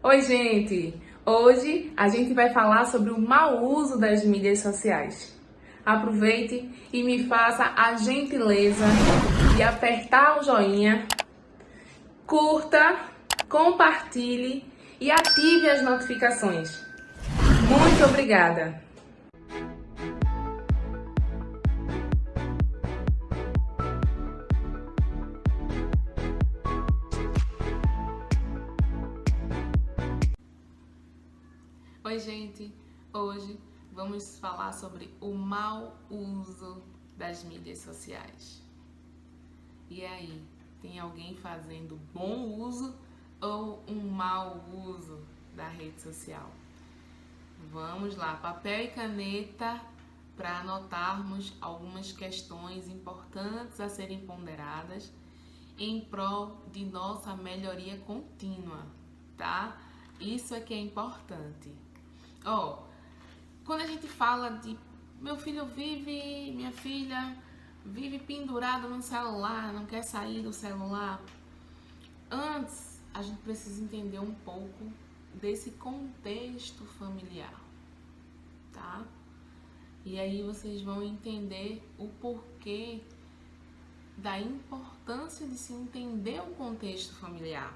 Oi, gente! Hoje a gente vai falar sobre o mau uso das mídias sociais. Aproveite e me faça a gentileza de apertar o joinha, curta, compartilhe e ative as notificações. Muito obrigada! Oi, gente! Hoje vamos falar sobre o mau uso das mídias sociais. E aí, tem alguém fazendo bom uso ou um mau uso da rede social? Vamos lá, papel e caneta para anotarmos algumas questões importantes a serem ponderadas em prol de nossa melhoria contínua, tá? Isso é que é importante. Quando a gente fala de minha filha vive pendurado no celular, não quer sair do celular, antes a gente precisa entender um pouco desse contexto familiar, tá? E aí vocês vão entender o porquê da importância de se entender o contexto familiar.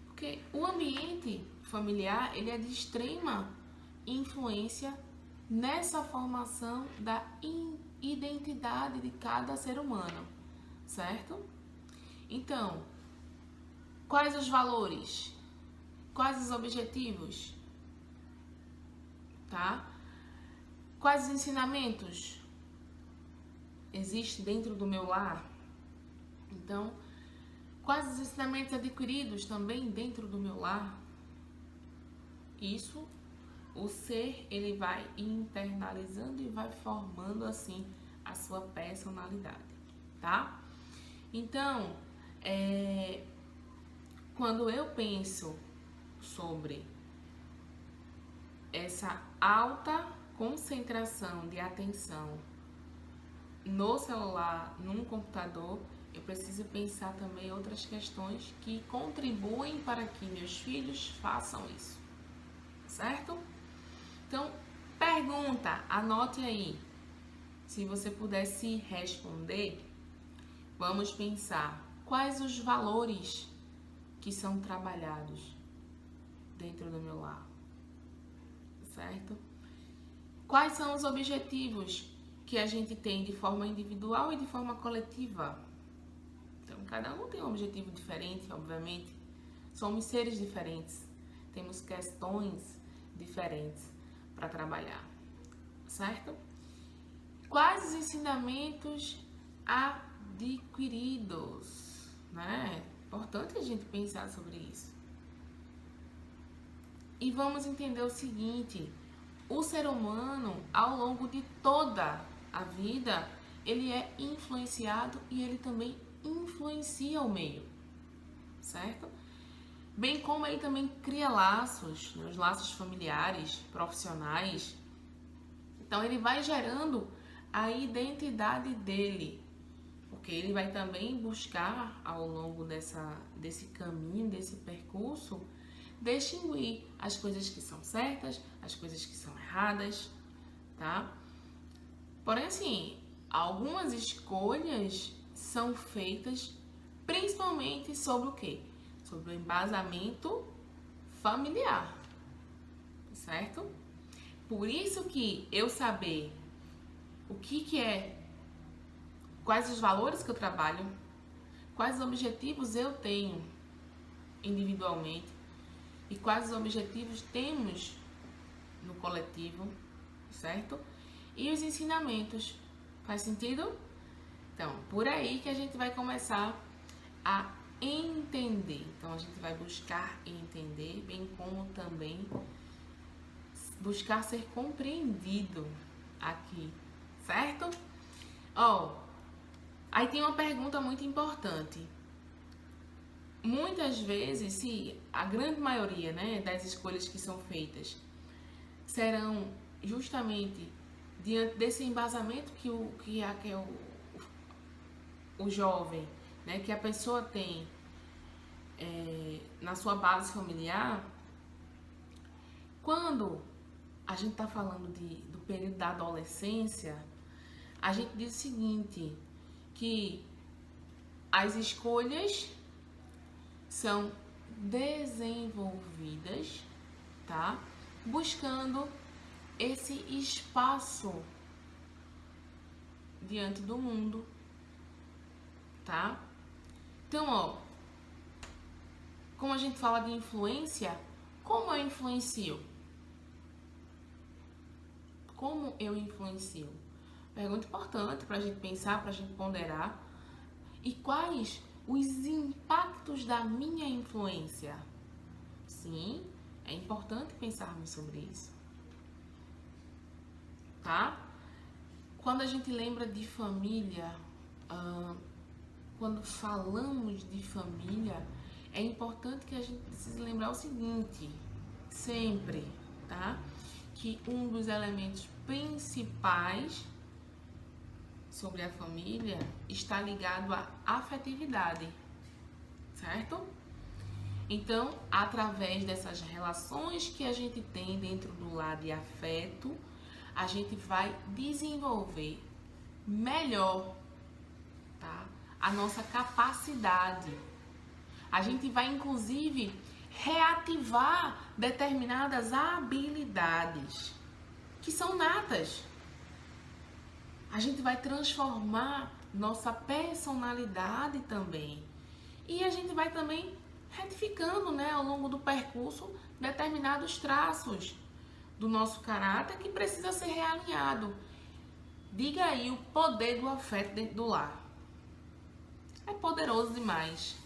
Porque o ambiente familiar, ele é de extrema influência nessa formação da identidade de cada ser humano, certo? Então, quais os valores? Quais os objetivos? Tá? Quais os ensinamentos existem dentro do meu lar? Então, quais os ensinamentos adquiridos também dentro do meu lar? Isso, o ser, ele vai internalizando e vai formando assim a sua personalidade, tá? Então, quando eu penso sobre essa alta concentração de atenção no celular, num computador, eu preciso pensar também outras questões que contribuem para que meus filhos façam isso, certo? Então, pergunta, anote aí. Se você pudesse responder, vamos pensar quais os valores que são trabalhados dentro do meu lar, certo? Quais são os objetivos que a gente tem de forma individual e de forma coletiva? Então, cada um tem um objetivo diferente, obviamente. Somos seres diferentes, temos questões diferentes para trabalhar, certo? Quais os ensinamentos adquiridos, né? Importante a gente pensar sobre isso. E vamos entender o seguinte: o ser humano, ao longo de toda a vida, ele é influenciado e ele também influencia o meio, certo? Bem como ele também cria laços, né, os laços familiares, profissionais. Então ele vai gerando a identidade dele, porque ele vai também buscar ao longo desse caminho, desse percurso, distinguir as coisas que são certas, as coisas que são erradas, tá? Porém, assim, algumas escolhas são feitas principalmente sobre o quê? Sobre o embasamento familiar, certo? Por isso que eu saber o que é, quais os valores que eu trabalho, quais objetivos eu tenho individualmente e quais os objetivos temos no coletivo, certo? E os ensinamentos. Faz sentido? Então, por aí que a gente vai começar a entender. Então, a gente vai buscar entender, bem como também buscar ser compreendido aqui, certo? Aí tem uma pergunta muito importante. Muitas vezes, se a grande maioria, né, das escolhas que são feitas serão justamente diante desse embasamento que o jovem, né, que a pessoa tem na sua base familiar, Quando a gente está falando do período da adolescência, a gente diz o seguinte, que as escolhas são desenvolvidas, tá? Buscando esse espaço diante do mundo, tá? Então, ó, como a gente fala de influência, como eu influencio? Como eu influencio? Pergunta importante pra gente pensar, pra gente ponderar. E quais os impactos da minha influência? Sim, é importante pensarmos sobre isso, tá? Quando a gente lembra de família, quando falamos de família, é importante que a gente precise lembrar o seguinte, sempre, tá? Que um dos elementos principais sobre a família está ligado à afetividade, certo? Então, através dessas relações que a gente tem dentro do lar de afeto, a gente vai desenvolver melhor, tá? A nossa capacidade. A gente vai, inclusive, reativar determinadas habilidades que são natas. A gente vai transformar nossa personalidade também. E a gente vai também retificando, né, ao longo do percurso, determinados traços do nosso caráter que precisa ser realinhado. Diga aí o poder do afeto dentro do lar. É poderoso demais.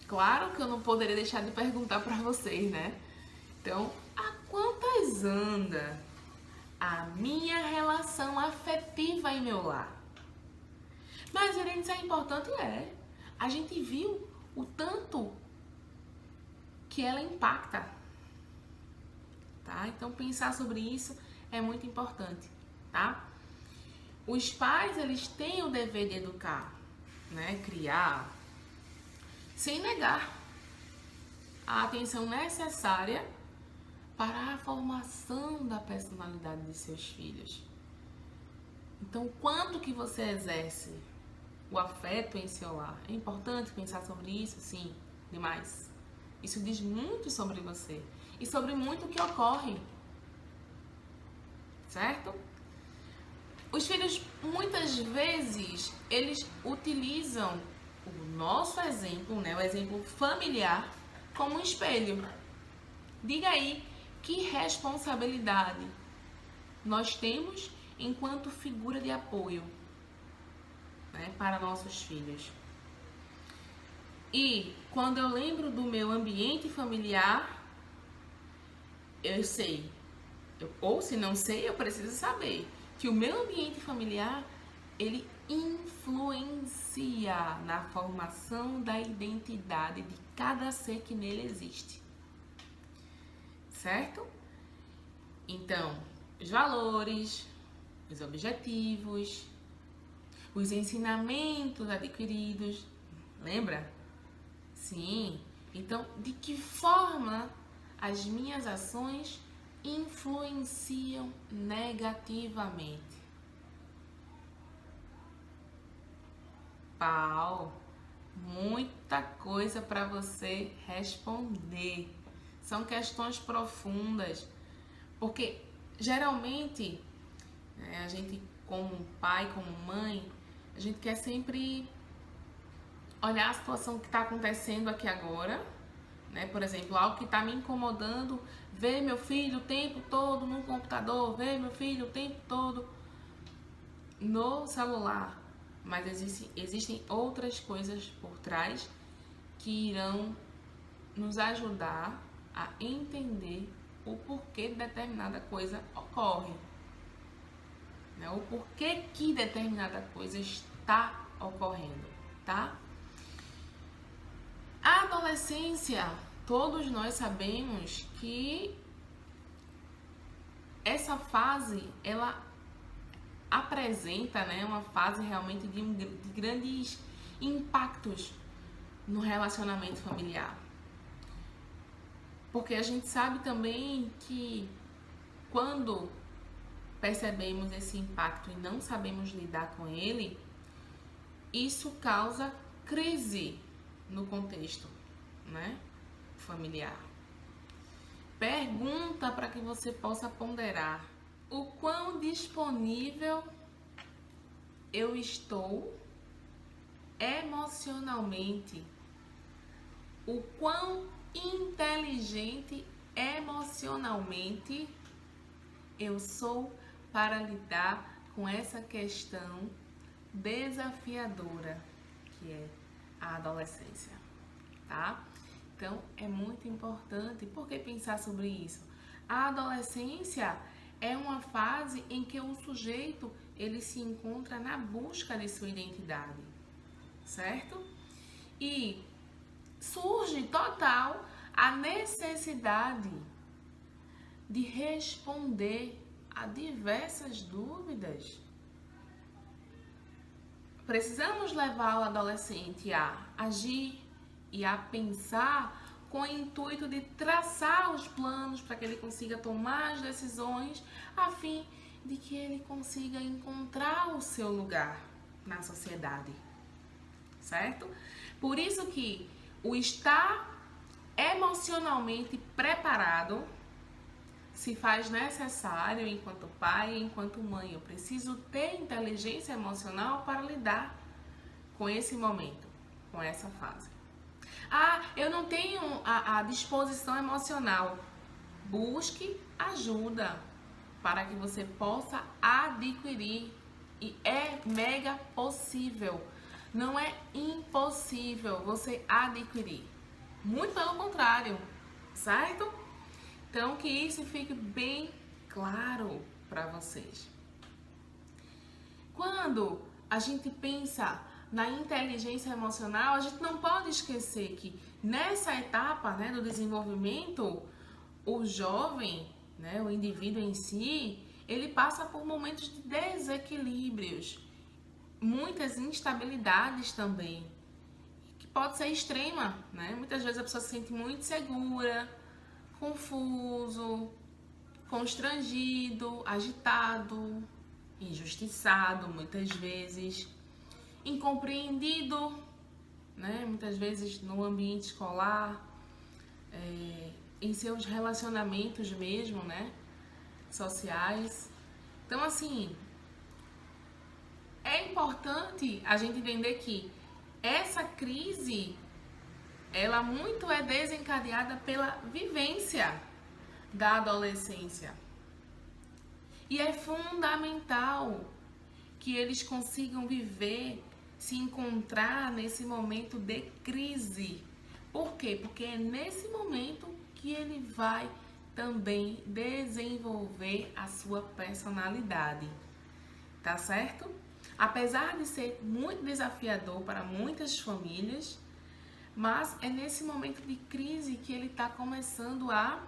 Claro que eu não poderia deixar de perguntar para vocês, né? Então, a quantas anda a minha relação afetiva em meu lar? Mas, Irene, isso é importante? É. A gente viu o tanto que ela impacta, tá? Então, pensar sobre isso é muito importante, tá? Os pais, eles têm o dever de educar, né? Criar, sem negar a atenção necessária para a formação da personalidade de seus filhos. Então, quanto que você exerce o afeto em seu lar? É importante pensar sobre isso? Sim, demais. Isso diz muito sobre você e sobre muito o que ocorre, certo? Os filhos, muitas vezes, eles utilizam o nosso exemplo, né, o exemplo familiar, como um espelho. Diga aí, que responsabilidade nós temos enquanto figura de apoio, né, para nossos filhos. E quando eu lembro do meu ambiente familiar, eu sei, ou se não sei, eu preciso saber que o meu ambiente familiar, ele influencia na formação da identidade de cada ser que nele existe. Certo? Então, os valores, os objetivos, os ensinamentos adquiridos, lembra? Sim. Então, de que forma as minhas ações influenciam negativamente? Pau, muita coisa para você responder. São questões profundas, porque geralmente a gente, como pai, como mãe, a gente quer sempre olhar a situação que está acontecendo aqui agora, né? Por exemplo, algo que está me incomodando, ver meu filho o tempo todo no computador, ver meu filho o tempo todo no celular. Mas existem outras coisas por trás que irão nos ajudar a entender o porquê de determinada coisa ocorre, né? O porquê que determinada coisa está ocorrendo, tá? A adolescência, todos nós sabemos que essa fase, ela apresenta, né, uma fase realmente de grandes impactos no relacionamento familiar. Porque a gente sabe também que quando percebemos esse impacto e não sabemos lidar com ele, isso causa crise no contexto, né, familiar. Pergunta para que você possa ponderar: o quão disponível eu estou emocionalmente? O quão inteligente emocionalmente eu sou para lidar com essa questão desafiadora que é a adolescência, tá? Então é muito importante. Por que pensar sobre isso? A adolescência é uma fase em que o sujeito ele se encontra na busca de sua identidade, certo? E surge total a necessidade de responder a diversas dúvidas. Precisamos levar o adolescente a agir e a pensar com o intuito de traçar os planos para que ele consiga tomar as decisões, a fim de que ele consiga encontrar o seu lugar na sociedade, certo? Por isso que o estar emocionalmente preparado se faz necessário enquanto pai e enquanto mãe. Eu preciso ter inteligência emocional para lidar com esse momento, com essa fase. Ah, eu não tenho a disposição emocional. Busque ajuda para que você possa adquirir. E é mega possível. Não é impossível você adquirir. Muito pelo contrário, certo? Então, que isso fique bem claro para vocês. Quando a gente pensa na inteligência emocional, a gente não pode esquecer que nessa etapa, né, do desenvolvimento, o jovem, né, o indivíduo em si, ele passa por momentos de desequilíbrios, muitas instabilidades também, que pode ser extrema, né? Muitas vezes a pessoa se sente muito segura, confuso, constrangido, agitado, injustiçado, muitas vezes, incompreendido, né? Muitas vezes no ambiente escolar, em seus relacionamentos mesmo, né? Sociais. Então, assim, é importante a gente entender que essa crise, ela muito é desencadeada pela vivência da adolescência. E é fundamental que eles consigam viver, se encontrar nesse momento de crise. Por quê? Porque é nesse momento que ele vai também desenvolver a sua personalidade. Tá certo? Apesar de ser muito desafiador para muitas famílias, mas é nesse momento de crise que ele está começando a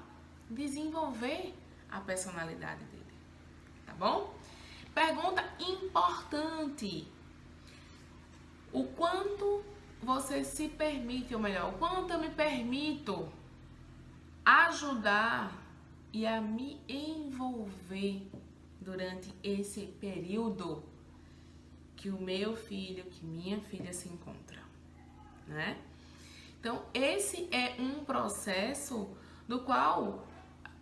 desenvolver a personalidade dele, tá bom? Pergunta importante: o quanto você se permite, ou melhor, o quanto eu me permito ajudar e a me envolver durante esse período que o meu filho, que minha filha se encontra, né? Então, esse é um processo do qual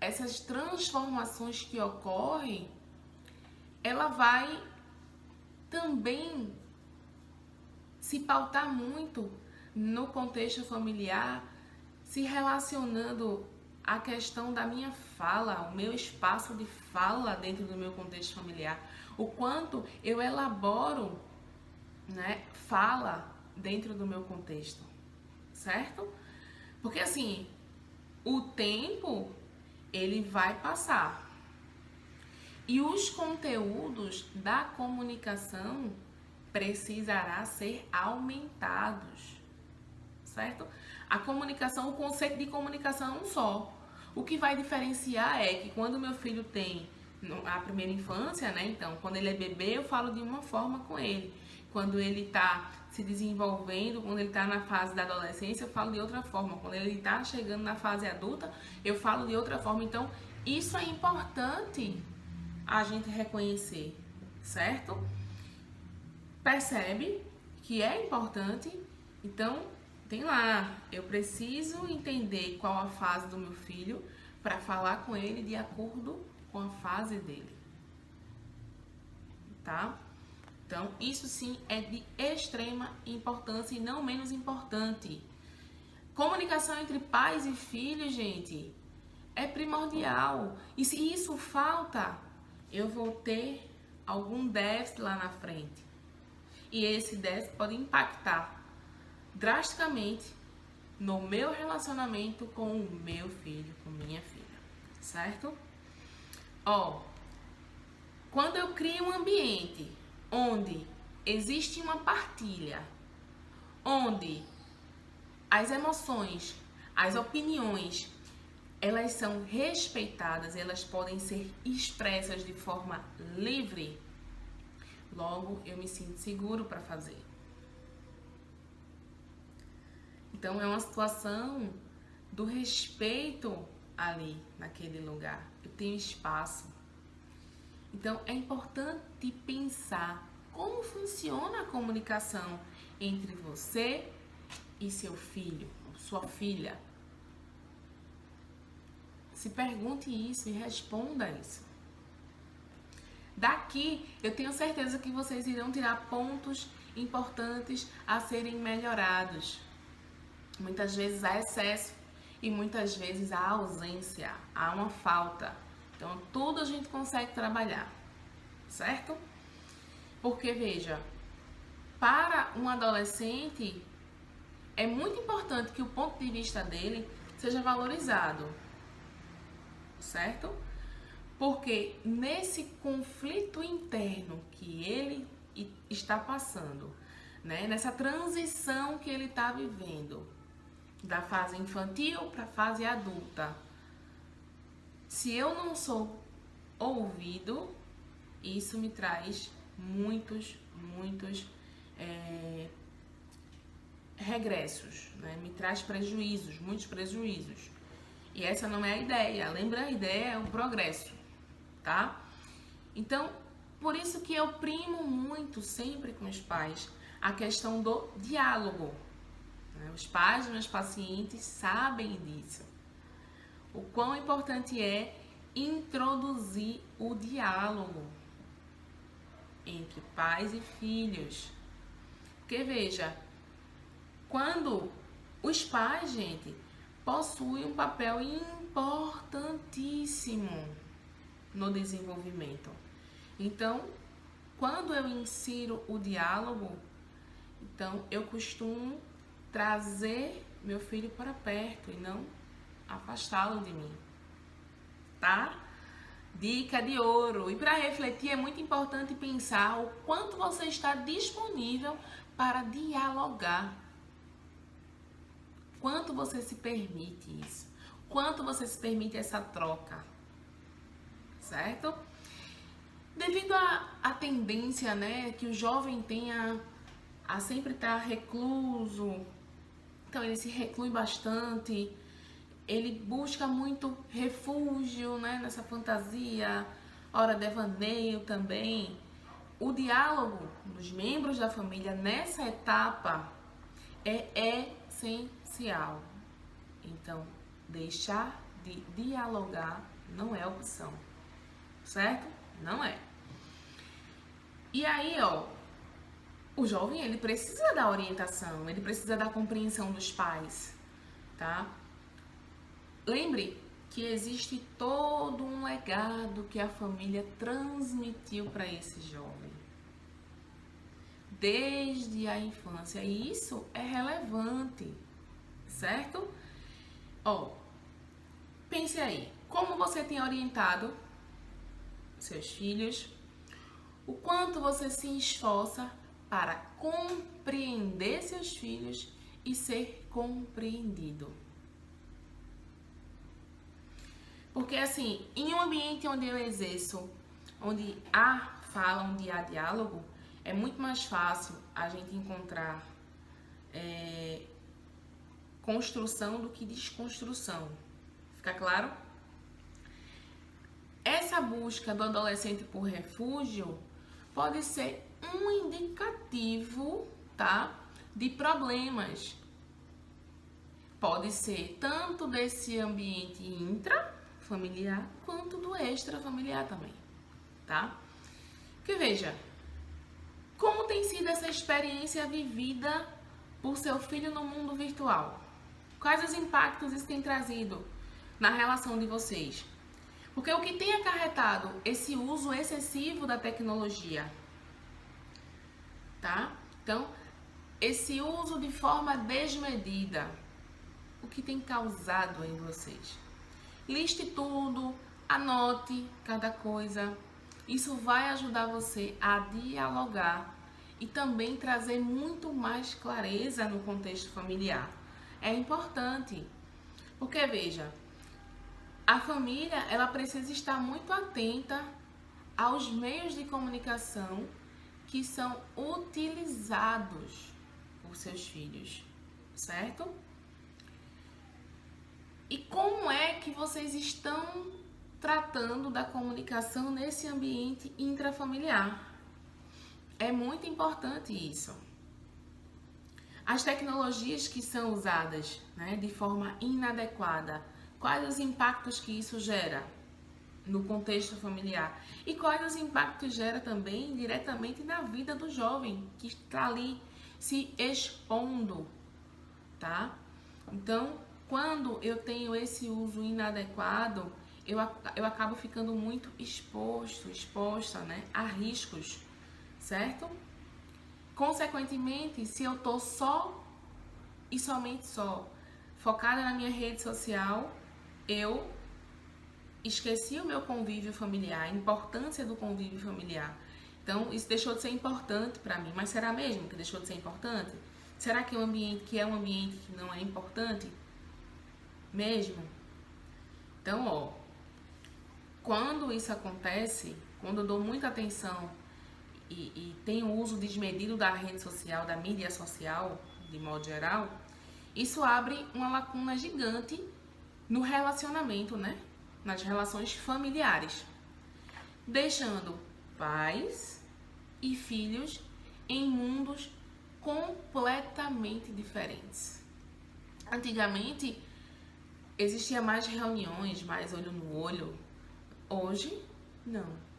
essas transformações que ocorrem, ela vai também se pautar muito no contexto familiar, se relacionando à questão da minha fala, o meu espaço de fala dentro do meu contexto familiar, o quanto eu elaboro, né, fala dentro do meu contexto, certo? Porque assim, o tempo ele vai passar e os conteúdos da comunicação precisará ser aumentados, certo? A comunicação, o conceito de comunicação é um só. O que vai diferenciar é que quando meu filho tem a primeira infância, né? Então, quando ele é bebê, eu falo de uma forma com ele. Quando ele está se desenvolvendo, quando ele está na fase da adolescência, eu falo de outra forma. Quando ele está chegando na fase adulta, eu falo de outra forma. Então, isso é importante a gente reconhecer, certo? Percebe que é importante, então tem lá, eu preciso entender qual a fase do meu filho para falar com ele de acordo com a fase dele, tá? Então, isso sim é de extrema importância e não menos importante. Comunicação entre pais e filhos, gente, é primordial. E se isso falta, eu vou ter algum déficit lá na frente. E esse déficit pode impactar drasticamente no meu relacionamento com o meu filho, com minha filha, certo? Quando eu crio um ambiente onde existe uma partilha, onde as emoções, as opiniões, elas são respeitadas, elas podem ser expressas de forma livre, logo eu me sinto seguro para fazer. Então é uma situação do respeito ali naquele lugar. Eu tenho espaço. Então é importante pensar como funciona a comunicação entre você e seu filho, sua filha. Se pergunte isso e responda isso. Daqui, eu tenho certeza que vocês irão tirar pontos importantes a serem melhorados. Muitas vezes há excesso e muitas vezes há ausência, há uma falta. Então, tudo a gente consegue trabalhar, certo? Porque, veja, para um adolescente, é muito importante que o ponto de vista dele seja valorizado, certo? Porque nesse conflito interno que ele está passando, né, nessa transição que ele está vivendo, da fase infantil para a fase adulta, se eu não sou ouvido, isso me traz muitos regressos, né? Me traz prejuízos, muitos prejuízos. E essa não é a ideia. Lembra, a ideia é o progresso, tá? Então, por isso que eu primo muito sempre com os pais a questão do diálogo. Os pais dos meus pacientes sabem disso. O quão importante é introduzir o diálogo entre pais e filhos. Porque veja, quando os pais, gente, possuem um papel importantíssimo no desenvolvimento. Então, quando eu insiro o diálogo, então eu costumo trazer meu filho para perto e não afastá-lo de mim, tá? Dica de ouro. E para refletir é muito importante pensar o quanto você está disponível para dialogar. Quanto você se permite isso? Quanto você se permite essa troca? Certo? Devido à tendência, né, que o jovem tem a sempre estar recluso, então ele se reclui bastante, ele busca muito refúgio, né, nessa fantasia, hora devaneio também. O diálogo dos membros da família nessa etapa é essencial. Então, deixar de dialogar não é opção, certo? Não é. E aí, o jovem, ele precisa da orientação, ele precisa da compreensão dos pais, tá? Lembre que existe todo um legado que a família transmitiu para esse jovem desde a infância, e isso é relevante, certo? Pense aí, como você tem orientado seus filhos, o quanto você se esforça para compreender seus filhos e ser compreendido. Porque assim, em um ambiente onde eu exerço, onde há fala, onde há diálogo, É muito mais fácil a gente encontrar construção do que desconstrução. Fica claro? Essa busca do adolescente por refúgio pode ser um indicativo, tá, de problemas. Pode ser tanto desse ambiente intrafamiliar quanto do extrafamiliar também, tá? Porque veja, como tem sido essa experiência vivida por seu filho no mundo virtual? Quais os impactos isso tem trazido na relação de vocês? Porque o que tem acarretado esse uso excessivo da tecnologia, tá? Então, esse uso de forma desmedida, o que tem causado em vocês? Liste tudo, anote cada coisa. Isso vai ajudar você a dialogar e também trazer muito mais clareza no contexto familiar. É importante, porque veja, a família ela precisa estar muito atenta aos meios de comunicação que são utilizados por seus filhos, certo? E como é que vocês estão tratando da comunicação nesse ambiente intrafamiliar? É muito importante isso. As tecnologias que são usadas, né, de forma inadequada, quais os impactos que isso gera no contexto familiar? E quais os impactos gera também diretamente na vida do jovem que está ali se expondo, tá? Então, quando eu tenho esse uso inadequado, eu acabo ficando muito exposta, né, a riscos, certo? Consequentemente, se eu tô só e somente só focada na minha rede social, eu esqueci o meu convívio familiar, a importância do convívio familiar. Então, isso deixou de ser importante para mim. Mas será mesmo que deixou de ser importante? Será que é um ambiente que não é importante mesmo? Então, ó, quando isso acontece, quando eu dou muita atenção e tenho uso desmedido da rede social, da mídia social, de modo geral, isso abre uma lacuna gigante no relacionamento, né? Nas relações familiares, deixando pais e filhos em mundos completamente diferentes. Antigamente, existia mais reuniões, mais olho no olho. Hoje, não.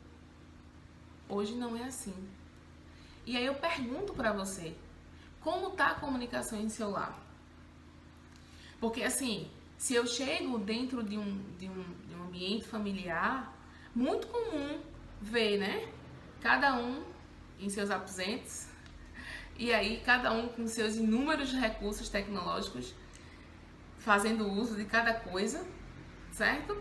Hoje não é assim. E aí eu pergunto pra você, como tá a comunicação em seu lar? Porque assim, se eu chego dentro de um ambiente familiar, muito comum ver, né? Cada um em seus aposentos, e aí cada um com seus inúmeros recursos tecnológicos, fazendo uso de cada coisa, certo?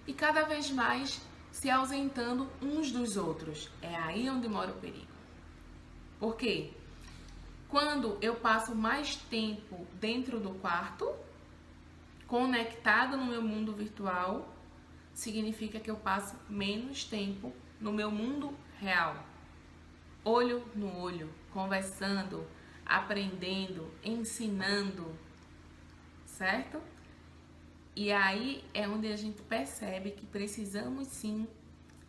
E cada vez mais se ausentando uns dos outros. É aí onde mora o perigo. Por quê? Quando eu passo mais tempo dentro do quarto, conectado no meu mundo virtual, significa que eu passo menos tempo no meu mundo real. Olho no olho, conversando, aprendendo, ensinando, certo? E aí é onde a gente percebe que precisamos sim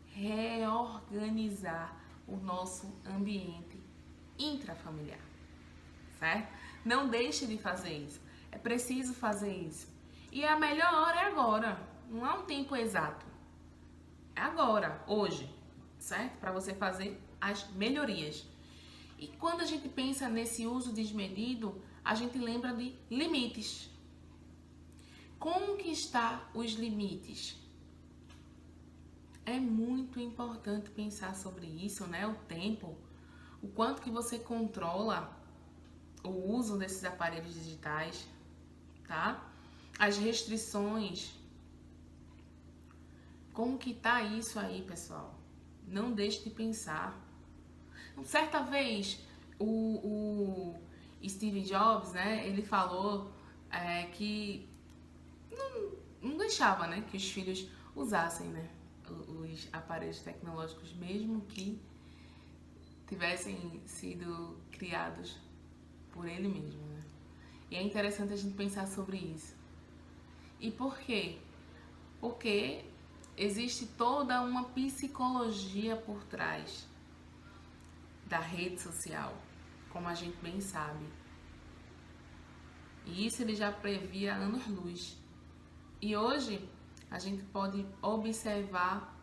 reorganizar o nosso ambiente intrafamiliar, certo? Não deixe de fazer isso. É preciso fazer isso. E a melhor hora é agora. Não há um tempo exato. É agora, hoje, certo? Para você fazer as melhorias. E quando a gente pensa nesse uso desmedido, a gente lembra de limites. Conquistar os limites. É muito importante pensar sobre isso, né? O tempo, o quanto que você controla o uso desses aparelhos digitais, tá? As restrições. Como que tá isso aí, pessoal? Não deixe de pensar. Certa vez, o Steve Jobs, né? Ele falou que não deixava, né, que os filhos usassem, né, os aparelhos tecnológicos, mesmo que tivessem sido criados por ele mesmo, né? E é interessante a gente pensar sobre isso. E por quê? Porque existe toda uma psicologia por trás da rede social, como a gente bem sabe. E isso ele já previa anos-luz. E hoje a gente pode observar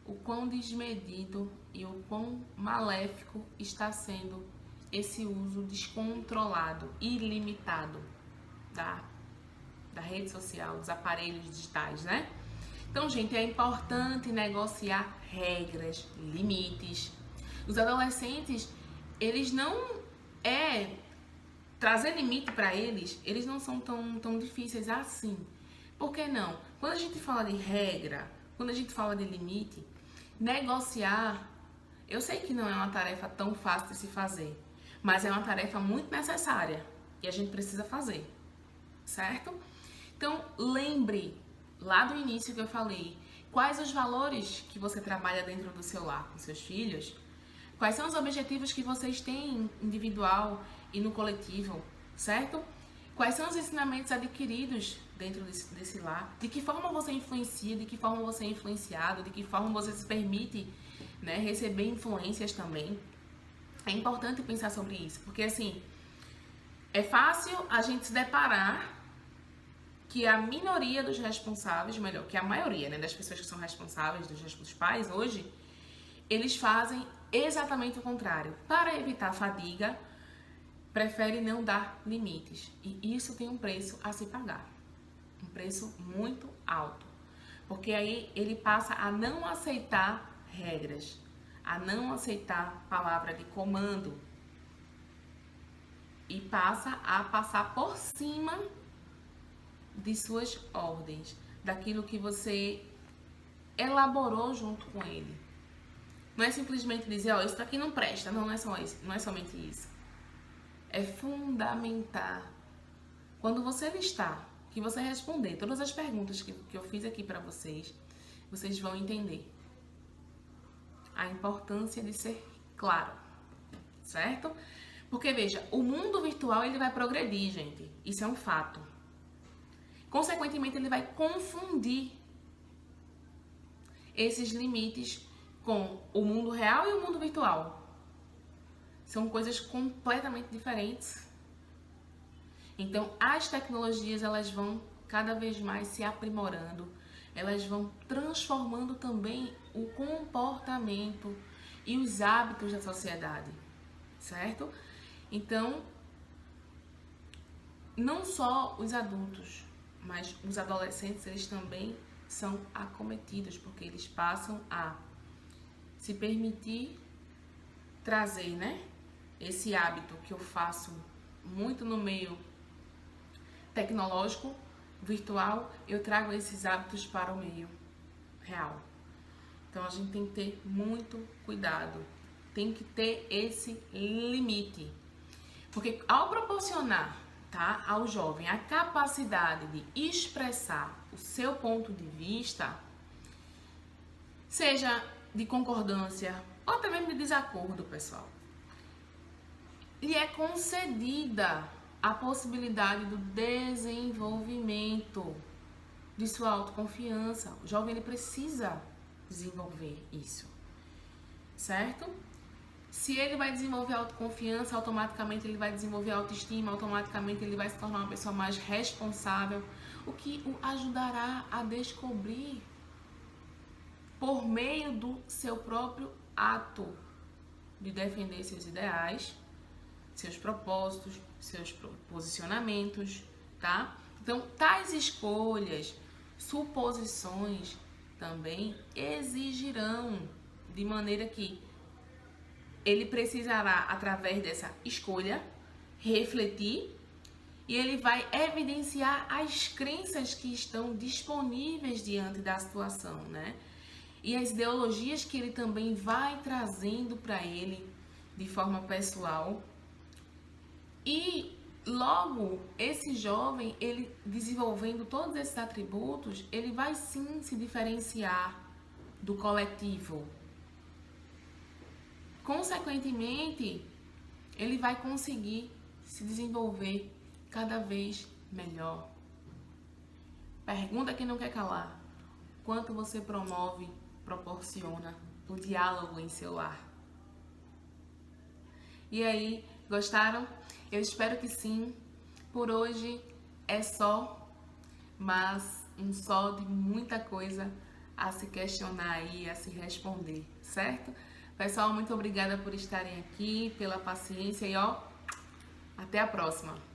o quão desmedido e o quão maléfico está sendo esse uso descontrolado, ilimitado da rede social, dos aparelhos digitais, né? Então, gente, é importante negociar regras, limites. Os adolescentes, eles não trazer limite para eles não são tão difíceis assim. Por que não? Quando a gente fala de regra, quando a gente fala de limite, negociar, eu sei que não é uma tarefa tão fácil de se fazer, mas é uma tarefa muito necessária e a gente precisa fazer, certo? Então, lembre lá do início que eu falei, quais os valores que você trabalha dentro do seu lar com seus filhos, quais são os objetivos que vocês têm individual e no coletivo, certo? Quais são os ensinamentos adquiridos dentro desse lar? De que forma você influencia, de que forma você é influenciado, de que forma você se permite, né, receber influências também. É importante pensar sobre isso, porque assim, é fácil a gente se deparar que a minoria dos responsáveis, melhor, que a maioria, né, das pessoas que são responsáveis, dos pais hoje, eles fazem exatamente o contrário. Para evitar fadiga, prefere não dar limites. E isso tem um preço a se pagar. Um preço muito alto. Porque aí ele passa a não aceitar regras, a não aceitar palavra de comando. E passa a passar por cima de suas ordens, daquilo que você elaborou junto com ele. Não é simplesmente dizer, ó, isso daqui não presta. Não é só isso, não é somente isso. É fundamentar. Quando você listar, que você responder todas as perguntas que eu fiz aqui para vocês, vocês vão entender a importância de ser claro, certo? Porque, veja, o mundo virtual ele vai progredir, gente. Isso é um fato. Consequentemente, ele vai confundir esses limites com o mundo real e o mundo virtual. São coisas completamente diferentes. Então, as tecnologias, elas vão cada vez mais se aprimorando. Elas vão transformando também o comportamento e os hábitos da sociedade, certo? Então, não só os adultos, mas os adolescentes, eles também são acometidos, porque eles passam a se permitir trazer, né, esse hábito que eu faço muito no meio tecnológico, virtual, eu trago esses hábitos para o meio real. Então a gente tem que ter muito cuidado, tem que ter esse limite, porque ao proporcionar, tá, ao jovem a capacidade de expressar o seu ponto de vista, seja de concordância ou até mesmo de desacordo, pessoal, lhe é concedida a possibilidade do desenvolvimento de sua autoconfiança. O jovem ele precisa desenvolver isso, certo? Se ele vai desenvolver autoconfiança, automaticamente ele vai desenvolver autoestima, automaticamente ele vai se tornar uma pessoa mais responsável, o que o ajudará a descobrir por meio do seu próprio ato de defender seus ideais, seus propósitos, seus posicionamentos, tá? Então, tais escolhas, suposições também exigirão, de maneira que ele precisará, através dessa escolha, refletir e ele vai evidenciar as crenças que estão disponíveis diante da situação, né? E as ideologias que ele também vai trazendo para ele de forma pessoal. E logo, esse jovem, ele desenvolvendo todos esses atributos, ele vai sim se diferenciar do coletivo. consequentemente, ele vai conseguir se desenvolver cada vez melhor. Pergunta que não quer calar: quanto você proporciona o diálogo em seu lar? E aí, gostaram? Eu espero que sim. Por hoje é só, mas um só de muita coisa a se questionar e a se responder, certo? Pessoal, muito obrigada por estarem aqui, pela paciência e até a próxima!